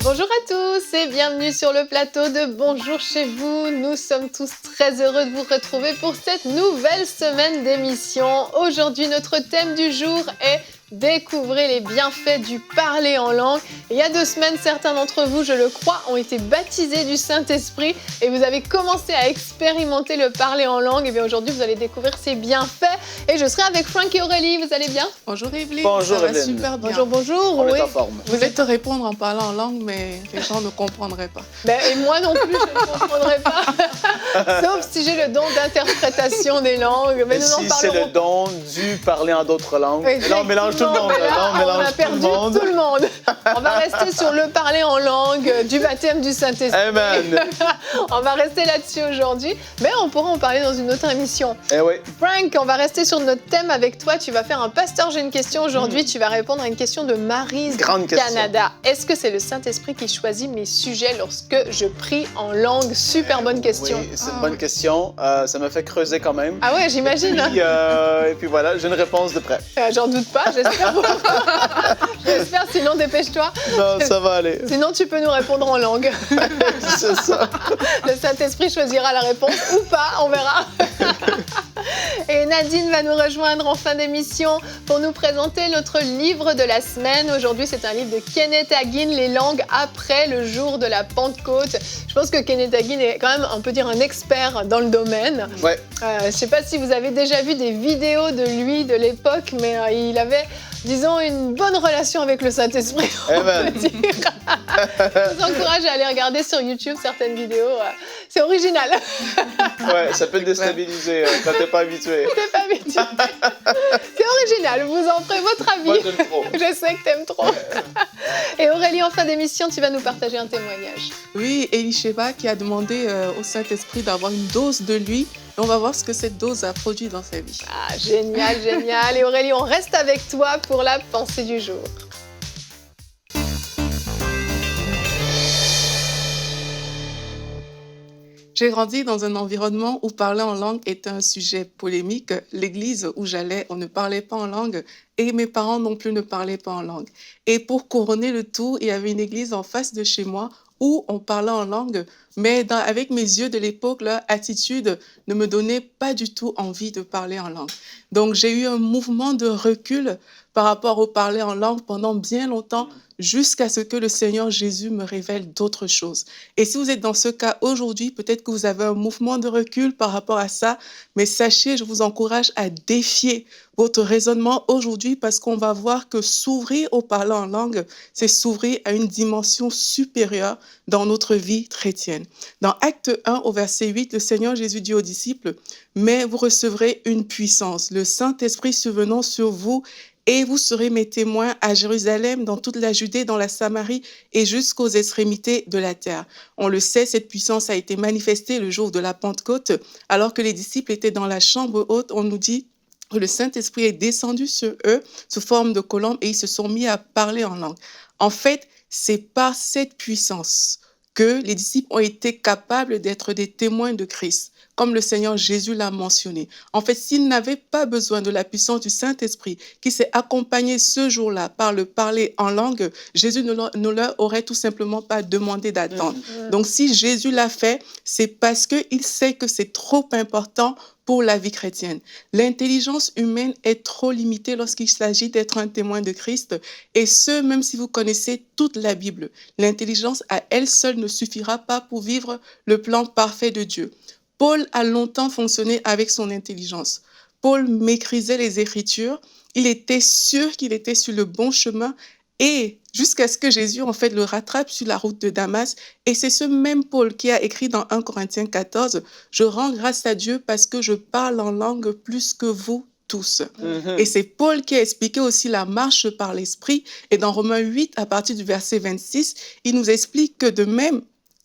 Bonjour à tous et bienvenue sur le plateau de Bonjour chez vous. Nous sommes tous très heureux de vous retrouver pour cette nouvelle semaine d'émission. Aujourd'hui, notre thème du jour est découvrez les bienfaits du parler en langue. Il y a 2 semaines, certains d'entre vous, je le crois, ont été baptisés du Saint-Esprit et vous avez commencé à expérimenter le parler en langue. Et bien aujourd'hui, vous allez découvrir ses bienfaits. Et je serai avec Franck et Aurélie. Vous allez bien? Bonjour Evelyne. Bonjour ça va Evelyne. super bien. Bonjour, bonjour. On Oui. est en forme. Vous êtes te répondre en parlant en langue, mais les gens ne comprendraient pas. Et moi non plus, je ne comprendrai pas. Sauf si j'ai le don d'interprétation des langues. Mais Et nous n'en si c'est parlerons le don du parler en d'autres langues, pas. là on mélange tout le monde. Mais là, Là, on mélange a perdu tout le monde. On va rester sur le parler en langue du baptême du Saint-Esprit. Amen. On va rester là-dessus aujourd'hui, mais on pourra en parler dans une autre émission. Eh oui. Frank, on va rester sur notre thème avec toi. Tu vas faire un pasteur, j'ai une question aujourd'hui. Tu vas répondre à une question de Maryse Grande question. Canada. Est-ce que c'est le Saint-Esprit qui choisit mes sujets lorsque je prie en langue? Super bonne question. Oui, c'est une bonne question. Ça me fait creuser quand même. Ah ouais, j'imagine. Hein. Et puis voilà, j'ai une réponse de près. J'en doute pas, j'espère. J'espère, sinon dépêche-toi. Non, ça va aller. Sinon, tu peux nous répondre en langue. C'est ça. Le Saint-Esprit choisira la réponse ou pas, on verra. Et Nadine va nous rejoindre en fin d'émission pour nous présenter notre livre de la semaine. Aujourd'hui, c'est un livre de Kenneth Hagin, Les langues après le jour de la Pentecôte. Je pense que Kenneth Hagin est quand même, on peut dire, un expert dans le domaine. Ouais. Je ne sais pas si vous avez déjà vu des vidéos de lui de l'époque, mais il avait, disons, une bonne relation avec le Saint-Esprit, on peut dire. Je vous encourage à aller regarder sur YouTube certaines vidéos. C'est original. Ouais, ça peut te déstabiliser quand t'es pas habitué. C'est pas habitué. C'est original, vous en ferez votre avis. Moi, j'aime trop. Je sais que t'aimes trop. Et Aurélie, en fin d'émission, tu vas nous partager un témoignage. Oui, Elisheba qui a demandé au Saint-Esprit d'avoir une dose de lui. Et on va voir ce que cette dose a produit dans sa vie. Ah, génial, génial. Et Aurélie, on reste avec toi pour la pensée du jour. J'ai grandi dans un environnement où parler en langue était un sujet polémique. L'église où j'allais, on ne parlait pas en langue et mes parents non plus ne parlaient pas en langue. Et pour couronner le tout, il y avait une église en face de chez moi où on parlait en langue, mais avec mes yeux de l'époque, leur attitude ne me donnait pas du tout envie de parler en langue. Donc j'ai eu un mouvement de recul par rapport au parler en langue pendant bien longtemps, jusqu'à ce que le Seigneur Jésus me révèle d'autres choses. Et si vous êtes dans ce cas aujourd'hui, peut-être que vous avez un mouvement de recul par rapport à ça, mais sachez, je vous encourage à défier votre raisonnement aujourd'hui parce qu'on va voir que s'ouvrir au parler en langue, c'est s'ouvrir à une dimension supérieure dans notre vie chrétienne. Dans Acte 1, au verset 8, le Seigneur Jésus dit aux disciples, « Mais vous recevrez une puissance, le Saint-Esprit survenant sur vous, et vous serez mes témoins à Jérusalem, dans toute la Judée, dans la Samarie et jusqu'aux extrémités de la terre. » On le sait, cette puissance a été manifestée le jour de la Pentecôte. Alors que les disciples étaient dans la chambre haute, on nous dit que le Saint-Esprit est descendu sur eux sous forme de colombe et ils se sont mis à parler en langue. En fait, c'est par cette puissance que les disciples ont été capables d'être des témoins de Christ, comme le Seigneur Jésus l'a mentionné. En fait, s'ils n'avaient pas besoin de la puissance du Saint-Esprit qui s'est accompagné ce jour-là par le parler en langue, Jésus ne leur aurait tout simplement pas demandé d'attendre. Donc, si Jésus l'a fait, c'est parce qu'il sait que c'est trop important pour la vie chrétienne. L'intelligence humaine est trop limitée lorsqu'il s'agit d'être un témoin de Christ, et ce, même si vous connaissez toute la Bible. L'intelligence à elle seule ne suffira pas pour vivre le plan parfait de Dieu. Paul a longtemps fonctionné avec son intelligence. Paul maîtrisait les Écritures, il était sûr qu'il était sur le bon chemin, et jusqu'à ce que Jésus, en fait, le rattrape sur la route de Damas. Et c'est ce même Paul qui a écrit dans 1 Corinthiens 14, « Je rends grâce à Dieu parce que je parle en langue plus que vous tous. Et c'est Paul qui a expliqué aussi la marche par l'Esprit. Et dans Romains 8, à partir du verset 26, il nous explique que de même,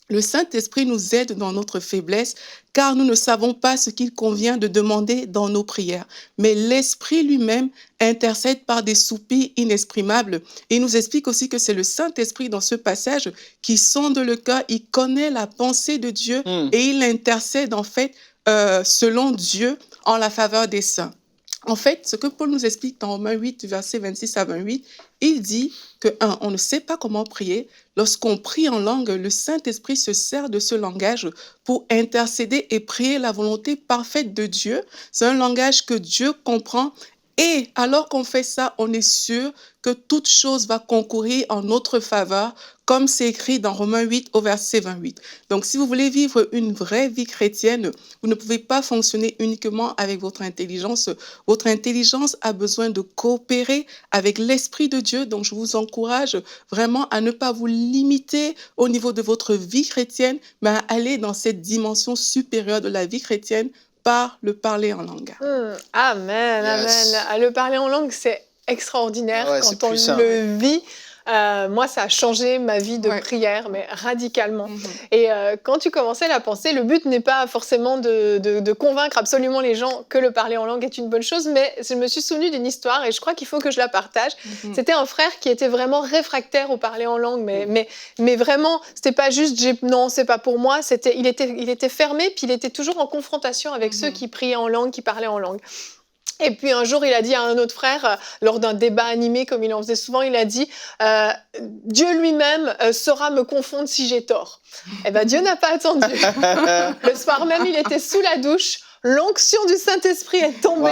le Saint-Esprit nous aide dans notre faiblesse, car nous ne savons pas ce qu'il convient de demander dans nos prières. Mais l'Esprit lui-même intercède par des soupirs inexprimables. Et il nous explique aussi que c'est le Saint-Esprit dans ce passage qui sonde le cœur, il connaît la pensée de Dieu et il intercède en fait selon Dieu en la faveur des saints. En fait, ce que Paul nous explique dans Romains 8, versets 26 à 28, il dit que, on ne sait pas comment prier. Lorsqu'on prie en langue, le Saint-Esprit se sert de ce langage pour intercéder et prier la volonté parfaite de Dieu. C'est un langage que Dieu comprend. Et alors qu'on fait ça, on est sûr que toute chose va concourir en notre faveur, comme c'est écrit dans Romains 8 au verset 28. Donc, si vous voulez vivre une vraie vie chrétienne, vous ne pouvez pas fonctionner uniquement avec votre intelligence. Votre intelligence a besoin de coopérer avec l'Esprit de Dieu. Donc, je vous encourage vraiment à ne pas vous limiter au niveau de votre vie chrétienne, mais à aller dans cette dimension supérieure de la vie chrétienne par le parler en langue. Amen, Yes. amen. Le parler en langue, c'est extraordinaire Ouais, quand c'est on puissant. le vit. Moi, ça a changé ma vie de Ouais. prière, mais radicalement. Et quand tu commençais la pensée, le but n'est pas forcément de convaincre absolument les gens que le parler en langue est une bonne chose, mais je me suis souvenue d'une histoire et je crois qu'il faut que je la partage. C'était un frère qui était vraiment réfractaire au parler en langue, mais vraiment, c'était pas juste non, c'est pas pour moi. Il était fermé, puis il était toujours en confrontation avec ceux qui priaient en langue, qui parlaient en langue. Et puis un jour, il a dit à un autre frère, lors d'un débat animé, comme il en faisait souvent, il a dit Dieu lui-même saura me confondre si j'ai tort. Eh bien, Dieu n'a pas attendu. Le soir même, il était sous la douche. L'onction du Saint-Esprit est tombée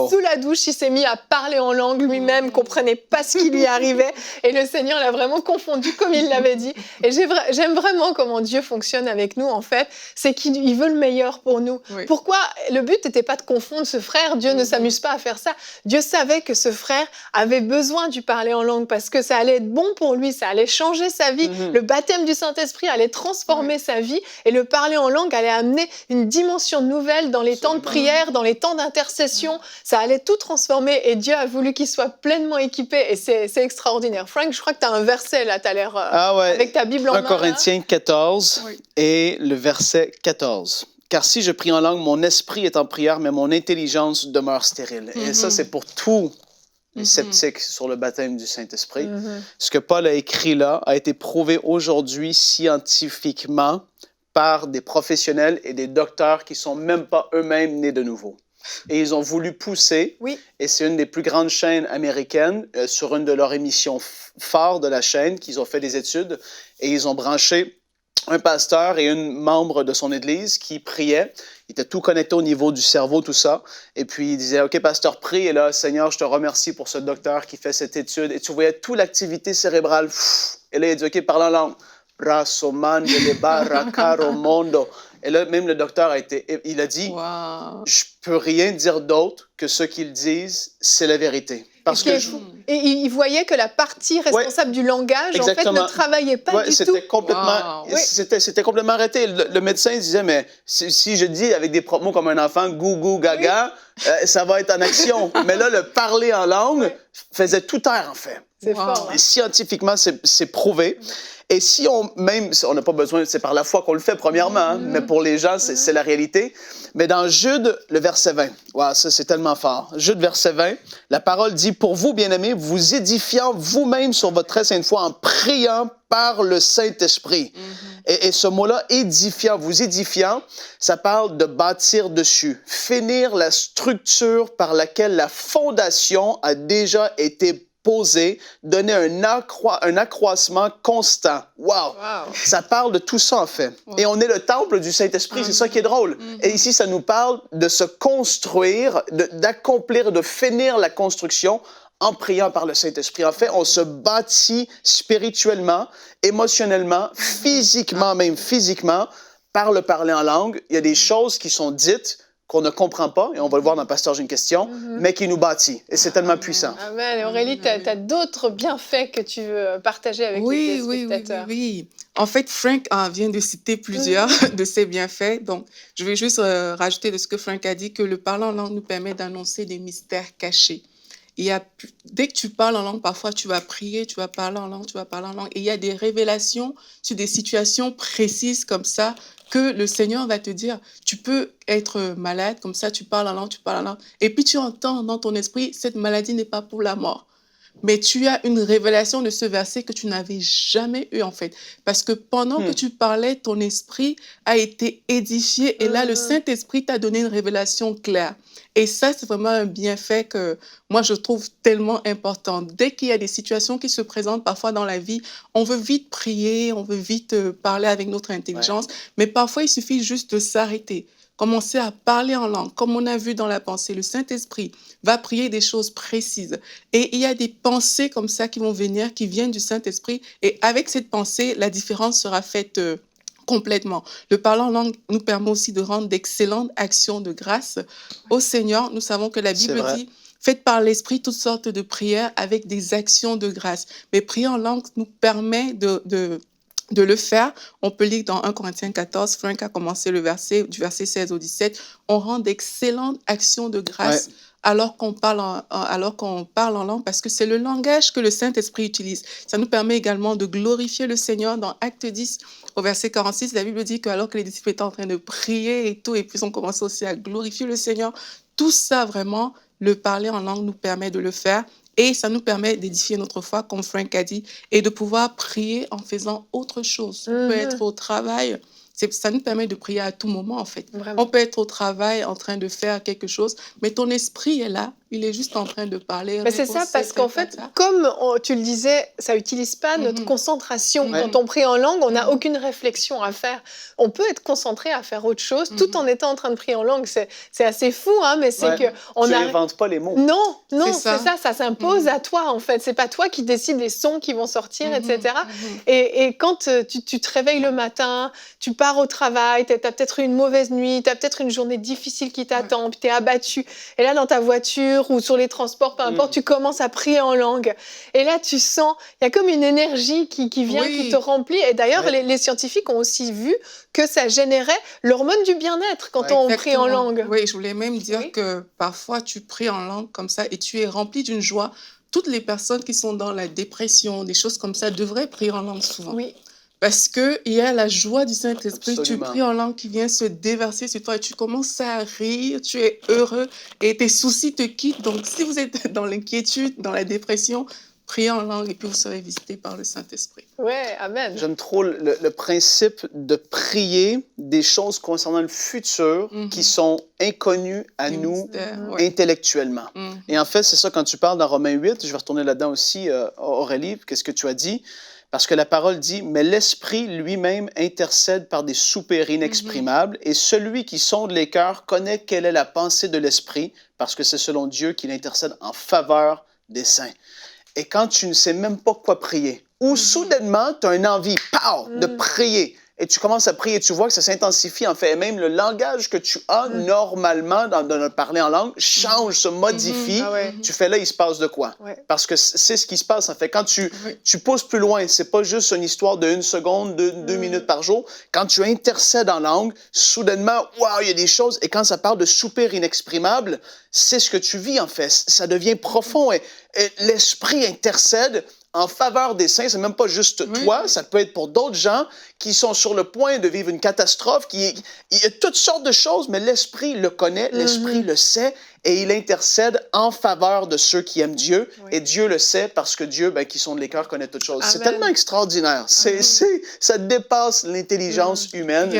sous la douche. Il s'est mis à parler en langue lui-même, comprenait pas ce qui lui arrivait. Et le Seigneur l'a vraiment confondu comme il l'avait dit. Et j'aime vraiment comment Dieu fonctionne avec nous, en fait. C'est qu'il veut le meilleur pour nous. Oui. Pourquoi? Le but n'était pas de confondre ce frère. Dieu ne s'amuse pas à faire ça. Dieu savait que ce frère avait besoin du parler en langue parce que ça allait être bon pour lui, ça allait changer sa vie. Le baptême du Saint-Esprit allait transformer sa vie et le parler en langue allait amener une dimension nouvelle dans les temps de prière, dans les temps d'intercession. Ça allait tout transformer et Dieu a voulu qu'il soit pleinement équipé et c'est extraordinaire. Frank, je crois que tu as un verset là, tu as l'air avec ta Bible en main. 1 Corinthiens 14 et le verset 14. Car si je prie en langue, mon esprit est en prière, mais mon intelligence demeure stérile. Et ça, c'est pour tous les sceptiques sur le baptême du Saint-Esprit. Ce que Paul a écrit là a été prouvé aujourd'hui scientifiquement par des professionnels et des docteurs qui ne sont même pas eux-mêmes nés de nouveau. Et ils ont voulu pousser, et c'est une des plus grandes chaînes américaines, sur une de leurs émissions phares de la chaîne, qu'ils ont fait des études, et ils ont branché un pasteur et une membre de son église qui priait. Il était tout connecté au niveau du cerveau, tout ça. Et puis, il disait, OK, pasteur, prie. Et là, Seigneur, je te remercie pour ce docteur qui fait cette étude. Et tu voyais toute l'activité cérébrale. Et là, il dit, OK, parle en langue. Brasso mande baracaro mondo. Et là, même le docteur il a dit, je peux rien dire d'autre que ce qu'ils disent, c'est la vérité. Parce que et il voyait que la partie responsable du langage, en fait, ne travaillait pas du tout. C'était complètement arrêté. Le médecin disait, mais si je dis avec des propres mots comme un enfant, gougou, gaga, ça va être en action. Mais là, le parler en langue faisait tout taire, en fait. C'est fort. Et scientifiquement, c'est prouvé. Et si on n'a pas besoin, c'est par la foi qu'on le fait premièrement, mais pour les gens, c'est la réalité. Mais dans Jude, le verset 20, ça c'est tellement fort. Jude, verset 20, la parole dit, pour vous, bien-aimés, vous édifiant vous-même sur votre très sainte foi en priant par le Saint-Esprit. Et ce mot-là, édifiant, vous édifiant, ça parle de bâtir dessus, finir la structure par laquelle la fondation a déjà été posée, donner un accroissement constant. Wow! Ça parle de tout ça, en fait. Et on est le temple du Saint-Esprit, c'est ça qui est drôle. Et ici, ça nous parle de se construire, d'accomplir, de finir la construction en priant par le Saint-Esprit. En fait, on se bâtit spirituellement, émotionnellement, physiquement, par le parler en langue. Il y a des choses qui sont dites qu'on ne comprend pas, et on va le voir dans Pasteur, j'ai une question, mais qui nous bâtit. Et c'est tellement puissant. Amen. Et Aurélie, tu as d'autres bienfaits que tu veux partager avec les téléspectateurs. Oui. En fait, Frank vient de citer plusieurs de ses bienfaits. Donc, je vais juste rajouter de ce que Frank a dit, que le parler en langue nous permet d'annoncer des mystères cachés. Dès que tu parles en langue, parfois tu vas prier, tu vas parler en langue, tu vas parler en langue. Et il y a des révélations sur des situations précises comme ça que le Seigneur va te dire. Tu peux être malade, comme ça tu parles en langue, tu parles en langue. Et puis tu entends dans ton esprit, cette maladie n'est pas pour la mort. Mais tu as une révélation de ce verset que tu n'avais jamais eu en fait. Parce que pendant que tu parlais, ton esprit a été édifié et là, le Saint-Esprit t'a donné une révélation claire. Et ça, c'est vraiment un bienfait que moi, je trouve tellement important. Dès qu'il y a des situations qui se présentent parfois dans la vie, on veut vite prier, on veut vite parler avec notre intelligence, mais parfois, il suffit juste de s'arrêter. Commencer à parler en langue, comme on a vu dans la pensée. Le Saint-Esprit va prier des choses précises. Et il y a des pensées comme ça qui vont venir, qui viennent du Saint-Esprit. Et avec cette pensée, la différence sera faite complètement. Le parler en langue nous permet aussi de rendre d'excellentes actions de grâce au Seigneur. Nous savons que la Bible dit: faites par l'Esprit toutes sortes de prières avec des actions de grâce. Mais prier en langue nous permet de le faire. On peut lire dans 1 Corinthiens 14, Frank a commencé du verset 16 au 17, on rend d'excellentes actions de grâce alors qu'on parle en langue, parce que c'est le langage que le Saint-Esprit utilise. Ça nous permet également de glorifier le Seigneur. Dans Acte 10, au verset 46, la Bible dit qu'alors que les disciples étaient en train de prier et tout, et puis ils ont commencé aussi à glorifier le Seigneur, tout ça vraiment, le parler en langue nous permet de le faire. Et ça nous permet d'édifier notre foi, comme Frank a dit, et de pouvoir prier en faisant autre chose. On peut être au travail. Ça nous permet de prier à tout moment, en fait. Vraiment. On peut être au travail en train de faire quelque chose, mais ton esprit est là. Il est juste en train de parler. Mais c'est ça, parce qu'en fait, comme tu le disais, ça n'utilise pas notre concentration. Quand on prie en langue, on n'a aucune réflexion à faire. On peut être concentré à faire autre chose tout en étant en train de prier en langue. C'est assez fou, hein, mais c'est que... Tu n'inventes pas les mots. Non, ça s'impose à toi, en fait. C'est pas toi qui décides les sons qui vont sortir, etc. Et quand tu te réveilles le matin, tu pars au travail, tu as peut-être eu une mauvaise nuit, tu as peut-être une journée difficile qui t'attend, puis tu es abattu. Et là, dans ta voiture ou sur les transports, peu importe, tu commences à prier en langue. Et là, tu sens, il y a comme une énergie qui vient, qui te remplit. Et d'ailleurs, les scientifiques ont aussi vu que ça générait l'hormone du bien-être quand on prie en langue. Oui, je voulais même dire que parfois, tu pries en langue comme ça et tu es rempli d'une joie. Toutes les personnes qui sont dans la dépression, des choses comme ça, devraient prier en langue souvent. Oui. Parce qu'il y a la joie du Saint-Esprit, tu pries en langue qui vient se déverser sur toi et tu commences à rire, tu es heureux et tes soucis te quittent. Donc, si vous êtes dans l'inquiétude, dans la dépression, priez en langue et puis vous serez visité par le Saint-Esprit. Ouais, amen. J'aime trop le principe de prier des choses concernant le futur qui sont inconnues à nous intellectuellement. Et en fait, c'est ça quand tu parles dans Romains 8, je vais retourner là-dedans aussi, Aurélie, qu'est-ce que tu as dit? Parce que la parole dit, mais l'Esprit lui-même intercède par des soupirs inexprimables, et celui qui sonde les cœurs connaît quelle est la pensée de l'Esprit, parce que c'est selon Dieu qu'il intercède en faveur des saints. Et quand tu ne sais même pas quoi prier, ou soudainement, tu as une envie, de prier, et tu commences à prier, tu vois que ça s'intensifie en fait, et même le langage que tu as normalement dans parler en langue change, se modifie. Tu fais là, il se passe de quoi? Parce que c'est ce qui se passe en fait. Quand tu pousses plus loin, c'est pas juste une histoire de 1 seconde, 2 minutes par jour. Quand tu intercèdes en langue, soudainement, waouh, il y a des choses. Et quand ça parle de soupir inexprimable, c'est ce que tu vis en fait. Ça devient profond et l'Esprit intercède en faveur des saints. C'est même pas juste toi, ça peut être pour d'autres gens qui sont sur le point de vivre une catastrophe. Il y a toutes sortes de choses, mais l'Esprit le connaît, l'Esprit le sait, et il intercède en faveur de ceux qui aiment Dieu. Et Dieu le sait parce que Dieu, qui sonde les cœurs, connaît toutes choses. Amen. C'est tellement extraordinaire. Ça dépasse l'intelligence humaine.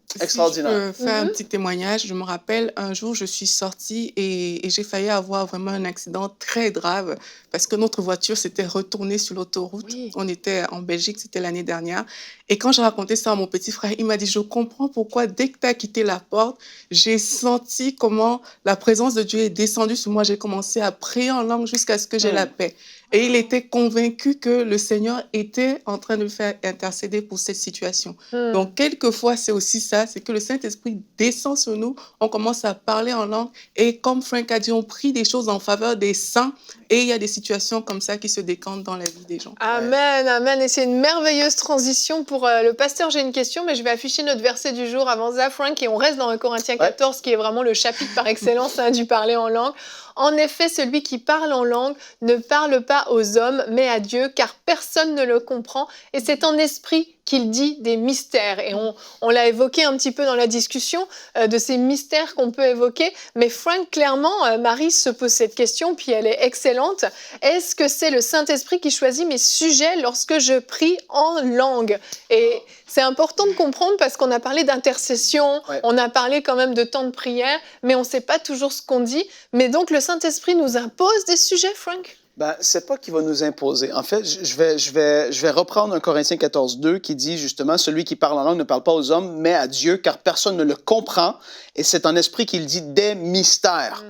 C'est extraordinaire. Si je peux faire un petit témoignage, je me rappelle, un jour, je suis sortie et j'ai failli avoir vraiment un accident très grave parce que notre voiture s'était retournée sur l'autoroute. On était en Belgique, c'était l'année dernière. Et quand j'ai raconté ça à mon petit frère, il m'a dit, je comprends pourquoi dès que tu as quitté la porte, j'ai senti comment la présence de Dieu est descendue sur moi. J'ai commencé à prier en langue jusqu'à ce que j'ai la paix. Et il était convaincu que le Seigneur était en train de le faire intercéder pour cette situation. Donc, quelquefois, c'est aussi ça, c'est que le Saint-Esprit descend sur nous, on commence à parler en langue, et comme Frank a dit, on prie des choses en faveur des saints, et il y a des situations comme ça qui se décantent dans la vie des gens. Amen, amen. Et c'est une merveilleuse transition pour le pasteur. J'ai une question, mais je vais afficher notre verset du jour avant ça, Frank, et on reste dans 1 Corinthiens 14, qui est vraiment le chapitre par excellence du parler en langue. En effet, celui qui parle en langue ne parle pas aux hommes, mais à Dieu, car personne ne le comprend. Et c'est en esprit qu'il dit des mystères. Et on l'a évoqué un petit peu dans la discussion de ces mystères qu'on peut évoquer. Mais Frank, clairement, Marie se pose cette question, puis elle est excellente. Est-ce que c'est le Saint-Esprit qui choisit mes sujets lorsque je prie en langue? Et c'est important de comprendre parce qu'on a parlé d'intercession, on a parlé quand même de temps de prière, mais on ne sait pas toujours ce qu'on dit. Mais donc le Saint-Esprit nous impose des sujets, Frank? Ben, c'est pas qu'il va nous imposer. En fait, je vais reprendre 1 Corinthiens 14, 2 qui dit justement, celui qui parle en langue ne parle pas aux hommes, mais à Dieu, car personne ne le comprend. Et c'est en esprit qu'il dit des mystères.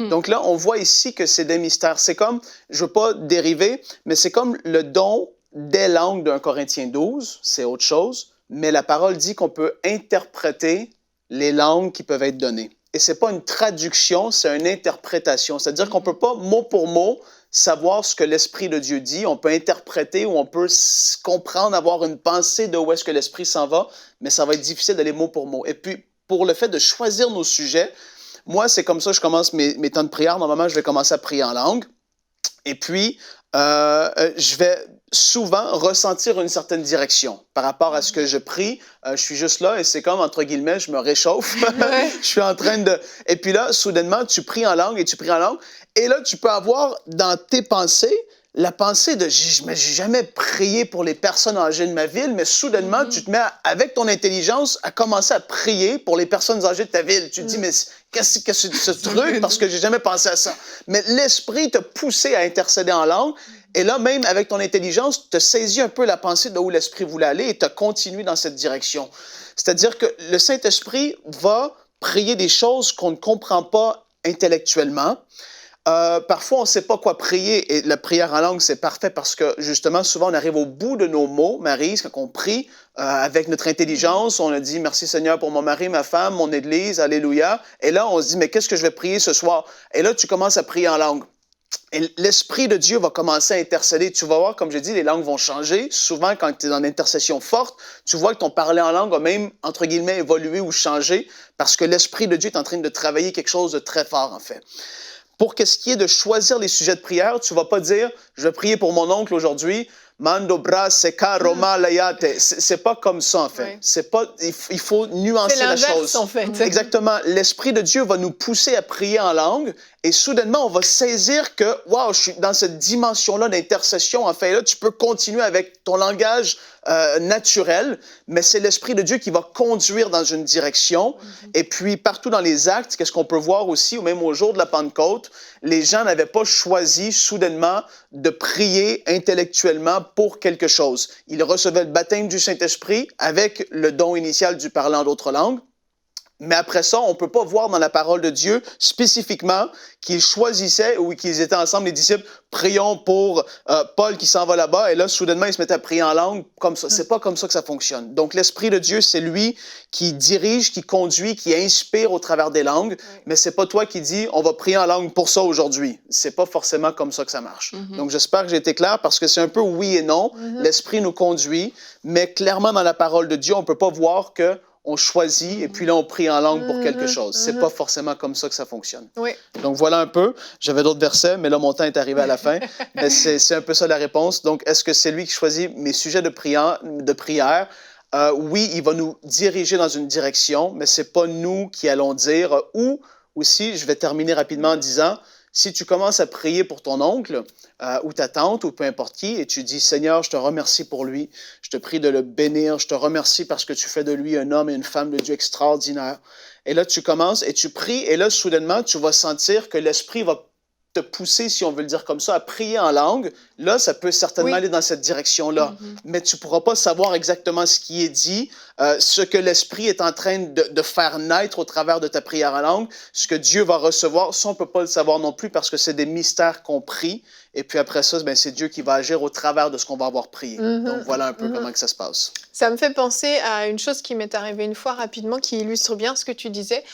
Donc là, on voit ici que c'est des mystères. C'est comme, je veux pas dériver, mais c'est comme le don des langues d'un Corinthiens 12, c'est autre chose. Mais la parole dit qu'on peut interpréter les langues qui peuvent être données. Et c'est pas une traduction, c'est une interprétation. C'est-à-dire qu'on peut pas, mot pour mot, savoir ce que l'Esprit de Dieu dit. On peut interpréter ou on peut comprendre, avoir une pensée de où est-ce que l'Esprit s'en va, mais ça va être difficile d'aller mot pour mot. Et puis, pour le fait de choisir nos sujets, moi, c'est comme ça que je commence mes temps de prière. Normalement, je vais commencer à prier en langue. Et puis, je vais souvent ressentir une certaine direction par rapport à ce que je prie. Je suis juste là et c'est comme, entre guillemets, je me réchauffe. Je suis en train de... Et puis là, soudainement, tu pries en langue et tu pries en langue. Et là, tu peux avoir dans tes pensées la pensée de « j'ai jamais prié pour les personnes âgées de ma ville », mais soudainement, tu te mets, avec ton intelligence, à commencer à prier pour les personnes âgées de ta ville. Tu te dis « mais qu'est-ce que c'est ce truc? Parce que j'ai jamais pensé à ça. » Mais l'Esprit t'a poussé à intercéder en langue. Et là, même avec ton intelligence, tu as saisi un peu la pensée de où l'Esprit voulait aller et tu as continué dans cette direction. C'est-à-dire que le Saint-Esprit va prier des choses qu'on ne comprend pas intellectuellement. Parfois, on ne sait pas quoi prier et la prière en langue, c'est parfait parce que justement, souvent, on arrive au bout de nos mots, Marie, quand on prie avec notre intelligence, on a dit « Merci Seigneur pour mon mari, ma femme, mon Église, Alléluia ». Et là, on se dit « Mais qu'est-ce que je vais prier ce soir? » Et là, tu commences à prier en langue. Et l'Esprit de Dieu va commencer à intercéder. Tu vas voir, comme je dis, les langues vont changer. Souvent, quand tu es dans une intercession forte, tu vois que ton parler en langue va même, entre guillemets, évoluer ou changer parce que l'Esprit de Dieu est en train de travailler quelque chose de très fort, en fait. Pour ce qui est de choisir les sujets de prière, tu ne vas pas dire « Je vais prier pour mon oncle aujourd'hui ». Mando bra seka roma layate. C'est pas comme ça, en fait. Ouais. C'est pas, il faut nuancer la chose. C'est l'inverse, en fait. Exactement. L'Esprit de Dieu va nous pousser à prier en langue et soudainement, on va saisir que, wow, je suis dans cette dimension-là d'intercession. En fait, là, tu peux continuer avec ton langage naturel, mais c'est l'Esprit de Dieu qui va conduire dans une direction. Et puis, partout dans les actes, qu'est-ce qu'on peut voir aussi, ou même au jour de la Pentecôte, les gens n'avaient pas choisi soudainement de prier intellectuellement pour quelque chose. Ils recevaient le baptême du Saint-Esprit avec le don initial du parler en d'autres langues. Mais après ça, on ne peut pas voir dans la parole de Dieu spécifiquement qu'ils choisissaient ou qu'ils étaient ensemble, les disciples, prions pour Paul qui s'en va là-bas. Et là, soudainement, ils se mettaient à prier en langue comme ça. C'est pas comme ça que ça fonctionne. Donc, l'Esprit de Dieu, c'est lui qui dirige, qui conduit, qui inspire au travers des langues. Mais c'est pas toi qui dis, on va prier en langue pour ça aujourd'hui. C'est pas forcément comme ça que ça marche. Donc, j'espère que j'ai été clair parce que c'est un peu oui et non. L'Esprit nous conduit, mais clairement, dans la parole de Dieu, on peut pas voir que on choisit et puis là, on prie en langue pour quelque chose. C'est pas forcément comme ça que ça fonctionne. Oui. Donc, voilà un peu. J'avais d'autres versets, mais là, mon temps est arrivé à la fin. Mais c'est un peu ça la réponse. Donc, est-ce que c'est lui qui choisit mes sujets de prière? Oui, il va nous diriger dans une direction, mais c'est pas nous qui allons dire. Ou aussi, je vais terminer rapidement en disant, si tu commences à prier pour ton oncle ou ta tante ou peu importe qui et tu dis « Seigneur, je te remercie pour lui, je te prie de le bénir, je te remercie parce que tu fais de lui un homme et une femme de Dieu extraordinaire. » Et là, tu commences et tu pries et là, soudainement, tu vas sentir que l'Esprit va te pousser, si on veut le dire comme ça, à prier en langue. Là, ça peut certainement aller dans cette direction-là. Mais tu ne pourras pas savoir exactement ce qui est dit, ce que l'Esprit est en train de faire naître au travers de ta prière en langue, ce que Dieu va recevoir. Ça, on ne peut pas le savoir non plus parce que c'est des mystères qu'on prie Et puis après ça, ben, c'est Dieu qui va agir au travers de ce qu'on va avoir prié. Donc voilà un peu comment que ça se passe. Ça me fait penser à une chose qui m'est arrivée une fois rapidement, qui illustre bien ce que tu disais.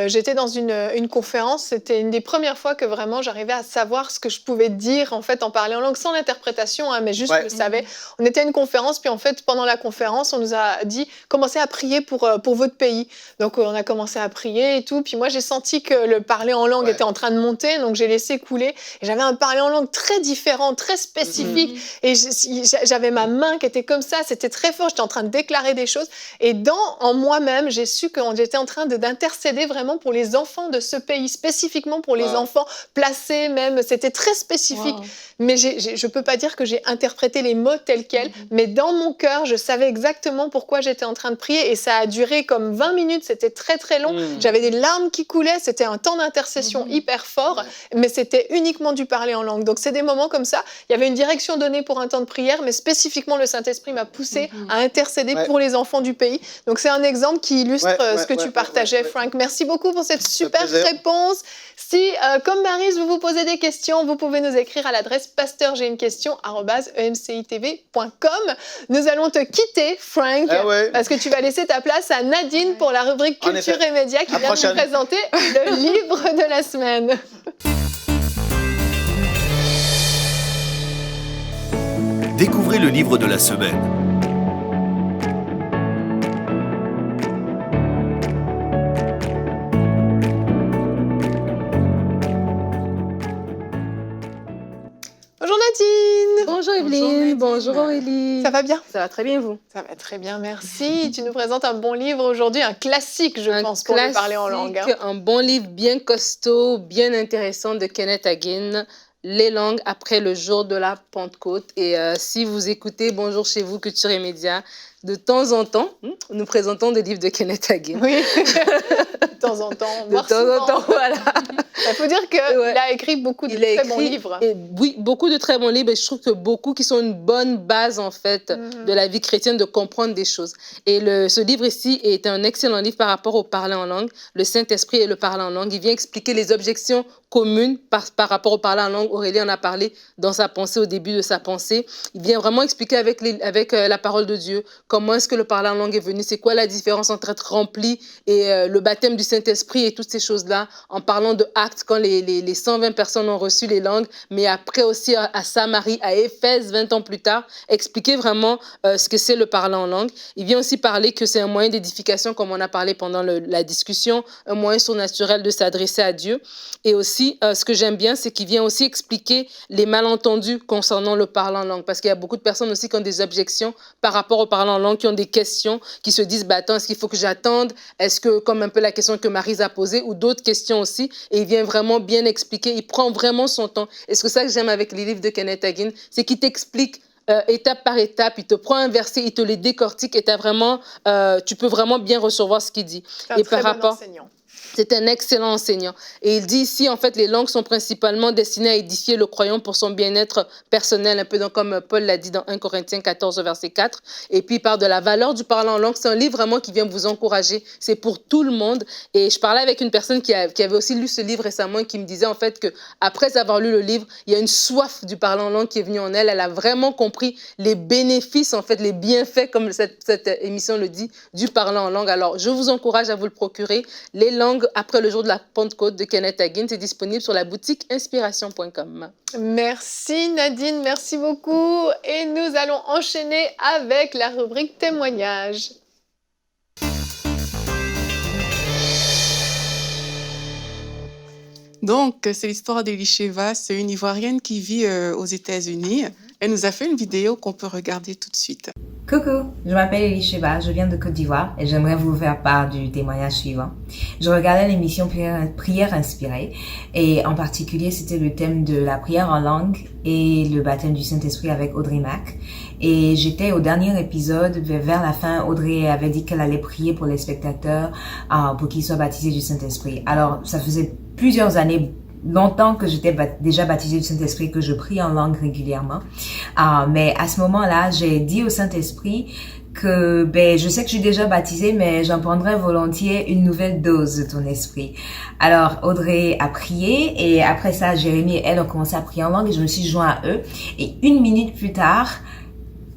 J'étais dans une conférence, c'était une des premières fois que vraiment j'arrivais à savoir ce que je pouvais dire en fait en parler en langue, sans l'interprétation, hein, mais juste je le savais. On était à une conférence, puis en fait pendant la conférence, on nous a dit commencez à prier pour votre pays. Donc on a commencé à prier et tout, puis moi j'ai senti que le parler en langue était en train de monter, donc j'ai laissé couler. Et j'avais un parler en langue très différent, très spécifique, et j'avais ma main qui était comme ça, c'était très fort, j'étais en train de déclarer des choses. Et en moi-même, j'ai su que j'étais en train d'intercéder vraiment pour les enfants de ce pays, spécifiquement pour les enfants placés même. C'était très spécifique. Mais je peux pas dire que j'ai interprété les mots tels quels, mais dans mon cœur, je savais exactement pourquoi j'étais en train de prier. Et ça a duré comme 20 minutes, c'était très très long. J'avais des larmes qui coulaient, c'était un temps d'intercession hyper fort, mais c'était uniquement du parler en langue. Donc c'est des moments comme ça. Il y avait une direction donnée pour un temps de prière, mais spécifiquement le Saint-Esprit m'a poussé à intercéder pour les enfants du pays. Donc c'est un exemple qui illustre ce que tu partageais, Frank. Merci beaucoup pour cette super réponse. Si, comme Maryse, vous vous posez des questions, vous pouvez nous écrire à l'adresse pasteur.emcitv.com. Nous allons te quitter, Frank, parce que tu vas laisser ta place à Nadine pour la rubrique Culture et Médias qui vient de nous présenter le livre de la semaine. Découvrez le livre de la semaine. Bonjour Nadine. Bonjour Evelyne, bonjour Aurélie. Ça va bien? Ça va très bien vous? Ça va très bien, merci. Tu nous présentes un bon livre aujourd'hui, un classique, je pense, pour lui parler en langue. Un bon livre bien costaud, bien intéressant de Kenneth Hagin. Les langues après le jour de la Pentecôte. Et si vous écoutez Bonjour chez vous, Culture et Médias, de temps en temps, nous présentons des livres de Kenneth Hagin. Oui, de temps en temps. De temps en temps, voilà. Il faut dire qu'il a écrit beaucoup de très bons livres. Oui, beaucoup de très bons livres. Et je trouve que beaucoup qui sont une bonne base, en fait, de la vie chrétienne, de comprendre des choses. Et ce livre ici est un excellent livre par rapport au parler en langue. Le Saint-Esprit et le parler en langue. Il vient expliquer les objections communes par rapport au parler en langue. Aurélie en a parlé dans sa pensée, au début de sa pensée. Il vient vraiment expliquer avec la parole de Dieu comment est-ce que le parler en langue est venu, c'est quoi la différence entre être rempli et le baptême du Saint-Esprit et toutes ces choses-là, en parlant de Actes, quand les 120 personnes ont reçu les langues, mais après aussi à Samarie, à Éphèse, 20 ans plus tard, expliquer vraiment ce que c'est le parler en langue. Il vient aussi parler que c'est un moyen d'édification, comme on a parlé pendant la discussion, un moyen surnaturel de s'adresser à Dieu. Et aussi, ce que j'aime bien, c'est qu'il vient aussi expliquer les malentendus concernant le parler en langue, parce qu'il y a beaucoup de personnes aussi qui ont des objections par rapport au parler en langue, qui ont des questions, qui se disent, attends, est-ce qu'il faut que j'attende? Est-ce que, comme un peu la question que Maryse a posée, ou d'autres questions aussi, et il vient vraiment bien expliquer, il prend vraiment son temps. Et c'est ça que j'aime avec les livres de Kenneth Hagin, c'est qu'il t'explique étape par étape, il te prend un verset, il te les décortique, et tu peux vraiment bien recevoir ce qu'il dit. C'est un très bon enseignant. C'est un excellent enseignant. Et il dit ici, en fait, les langues sont principalement destinées à édifier le croyant pour son bien-être personnel, un peu comme Paul l'a dit dans 1 Corinthiens 14, verset 4. Et puis, il parle de la valeur du parler en langue. C'est un livre vraiment qui vient vous encourager. C'est pour tout le monde. Et je parlais avec une personne qui avait aussi lu ce livre récemment et qui me disait, en fait, qu'après avoir lu le livre, il y a une soif du parler en langue qui est venue en elle. Elle a vraiment compris les bénéfices, en fait, les bienfaits, comme cette émission le dit, du parler en langue. Alors, je vous encourage à vous le procurer. Les langues après le jour de la Pentecôte de Kenneth Hagin, c'est disponible sur la boutique inspiration.com. Merci Nadine, merci beaucoup. Et nous allons enchaîner avec la rubrique témoignages. Donc, c'est l'histoire d'Elisheva. C'est une Ivoirienne qui vit aux États-Unis. Elle nous a fait une vidéo qu'on peut regarder tout de suite. Coucou, je m'appelle Elisheva, je viens de Côte d'Ivoire et j'aimerais vous faire part du témoignage suivant. Je regardais l'émission Prière inspirée et en particulier c'était le thème de la prière en langue et le baptême du Saint-Esprit avec Audrey Mack. Et j'étais au dernier épisode, vers la fin, Audrey avait dit qu'elle allait prier pour les spectateurs pour qu'ils soient baptisés du Saint-Esprit. Alors ça faisait plusieurs années longtemps que j'étais déjà baptisée du Saint-Esprit, que je prie en langue régulièrement. Mais à ce moment-là, j'ai dit au Saint-Esprit que je sais que je suis déjà baptisée, mais j'en prendrais volontiers une nouvelle dose de ton esprit. Alors Audrey a prié et après ça, Jérémie et elle ont commencé à prier en langue et je me suis joint à eux. Et 1 minute plus tard,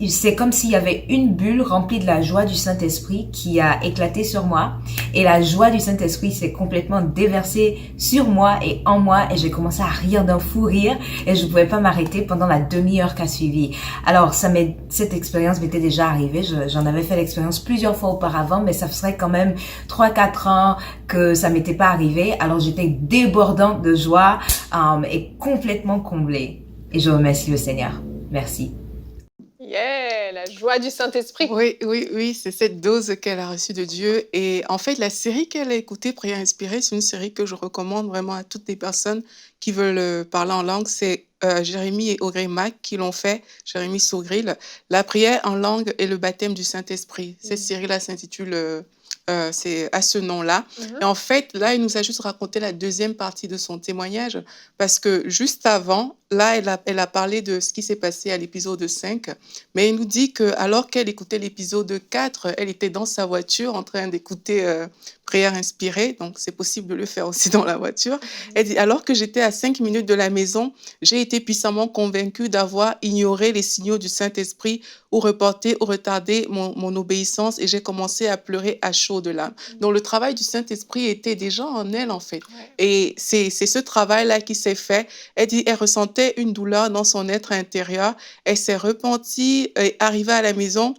c'est comme s'il y avait une bulle remplie de la joie du Saint-Esprit qui a éclaté sur moi. Et la joie du Saint-Esprit s'est complètement déversée sur moi et en moi. Et j'ai commencé à rire d'un fou rire. Et je ne pouvais pas m'arrêter pendant la demi-heure qui a suivi. Alors, cette expérience m'était déjà arrivée. J'en avais fait l'expérience plusieurs fois auparavant. Mais ça ferait quand même 3-4 ans que ça m'était pas arrivé. Alors, j'étais débordante de joie et complètement comblée. Et je remercie le Seigneur. Merci. Yeah, la joie du Saint-Esprit. Oui, c'est cette dose qu'elle a reçue de Dieu. Et en fait, la série qu'elle a écoutée, Prière inspirée, c'est une série que je recommande vraiment à toutes les personnes qui veulent parler en langue. C'est Jérémie et Audrey Mack qui l'ont fait, Jérémie Saugril. La prière en langue et le baptême du Saint-Esprit. Cette série-là s'intitule... c'est à ce nom-là. Et en fait, là, il nous a juste raconté la deuxième partie de son témoignage parce que juste avant, là, elle a parlé de ce qui s'est passé à l'épisode 5, mais elle nous dit que alors qu'elle écoutait l'épisode 4, elle était dans sa voiture en train d'écouter Prière inspirée, donc c'est possible de le faire aussi dans la voiture. Elle dit, alors que j'étais à 5 minutes de la maison, j'ai été puissamment convaincue d'avoir ignoré les signaux du Saint-Esprit ou reporté ou retardé mon obéissance et j'ai commencé à pleurer à chaudes larmes. Donc le travail du Saint-Esprit était déjà en elle en fait. Et c'est ce travail-là qui s'est fait. Elle dit, elle ressentait une douleur dans son être intérieur. Elle s'est repentie et arrivée à la maison,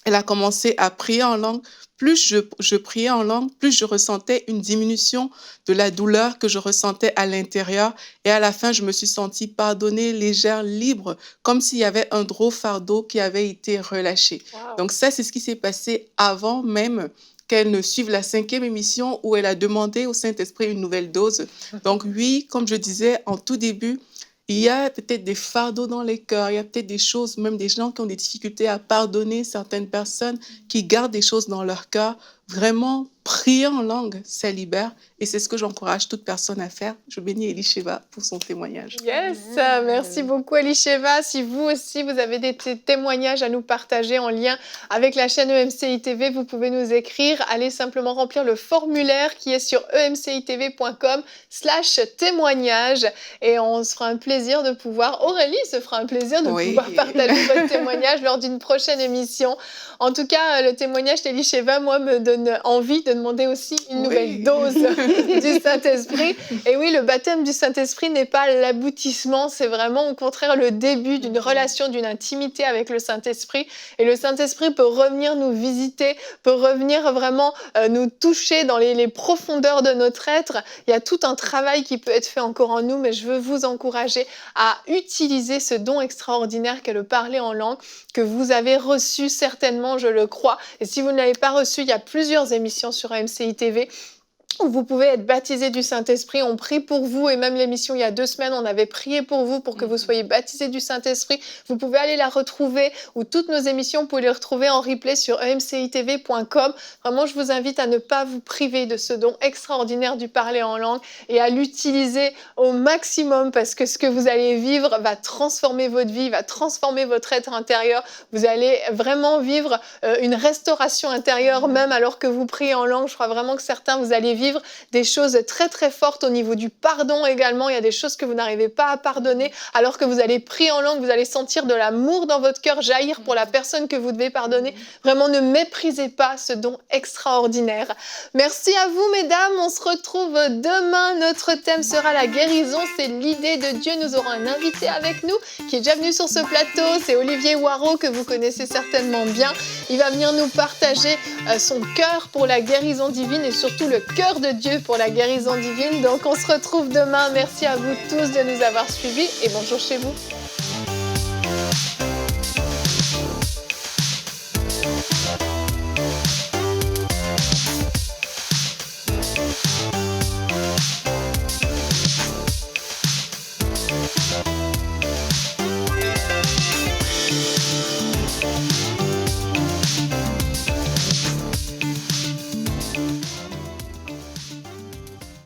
elle a commencé à prier en langue. Plus je priais en langue, plus je ressentais une diminution de la douleur que je ressentais à l'intérieur. Et à la fin, je me suis sentie pardonnée, légère, libre, comme s'il y avait un gros fardeau qui avait été relâché. Wow. Donc ça, c'est ce qui s'est passé avant même qu'elle ne suive la 5e émission où elle a demandé au Saint-Esprit une nouvelle dose. Donc oui, comme je disais en tout début, il y a peut-être des fardeaux dans les cœurs, il y a peut-être des choses, même des gens qui ont des difficultés à pardonner certaines personnes qui gardent des choses dans leur cœur. Vraiment, prier en langue, ça libère. Et c'est ce que j'encourage toute personne à faire. Je bénis Elisheva pour son témoignage. Yes, merci beaucoup Elisheva. Si vous aussi, vous avez des témoignages à nous partager en lien avec la chaîne EMCI TV, vous pouvez nous écrire. Allez simplement remplir le formulaire qui est sur emcitv.com/témoignage. Et on se fera un plaisir de pouvoir, Aurélie se fera un plaisir de pouvoir partager votre témoignage lors d'une prochaine émission. En tout cas, le témoignage d'Elisheva, moi, me donne envie de demander aussi une nouvelle dose du Saint-Esprit. Et oui, le baptême du Saint-Esprit n'est pas l'aboutissement, c'est vraiment au contraire le début d'une relation, d'une intimité avec le Saint-Esprit. Et le Saint-Esprit peut revenir nous visiter, peut revenir vraiment nous toucher dans les profondeurs de notre être. Il y a tout un travail qui peut être fait encore en nous, mais je veux vous encourager à utiliser ce don extraordinaire qu'est le parler en langue, que vous avez reçu certainement, je le crois. Et si vous ne l'avez pas reçu, il y a plusieurs émissions sur AMCI TV où vous pouvez être baptisé du Saint-Esprit. On prie pour vous et même l'émission il y a 2 semaines, on avait prié pour vous pour que vous soyez baptisés du Saint-Esprit. Vous pouvez aller la retrouver ou toutes nos émissions, vous pouvez les retrouver en replay sur emcitv.com. Vraiment, je vous invite à ne pas vous priver de ce don extraordinaire du parler en langue et à l'utiliser au maximum parce que ce que vous allez vivre va transformer votre vie, va transformer votre être intérieur. Vous allez vraiment vivre une restauration intérieure même alors que vous priez en langue. Je crois vraiment que certains, vous allez vivre des choses très très fortes au niveau du pardon également. Il y a des choses que vous n'arrivez pas à pardonner alors que vous allez prier en langue, vous allez sentir de l'amour dans votre cœur jaillir pour la personne que vous devez pardonner. Vraiment, ne méprisez pas ce don extraordinaire. Merci à vous mesdames, on se retrouve demain. Notre thème sera la guérison, c'est l'idée de Dieu. Nous aurons un invité avec nous qui est déjà venu sur ce plateau, c'est Olivier Waro que vous connaissez certainement bien. Il va venir nous partager son cœur pour la guérison divine et surtout le cœur de Dieu pour la guérison divine. Donc on se retrouve demain. Merci à vous tous de nous avoir suivis et bonjour chez vous.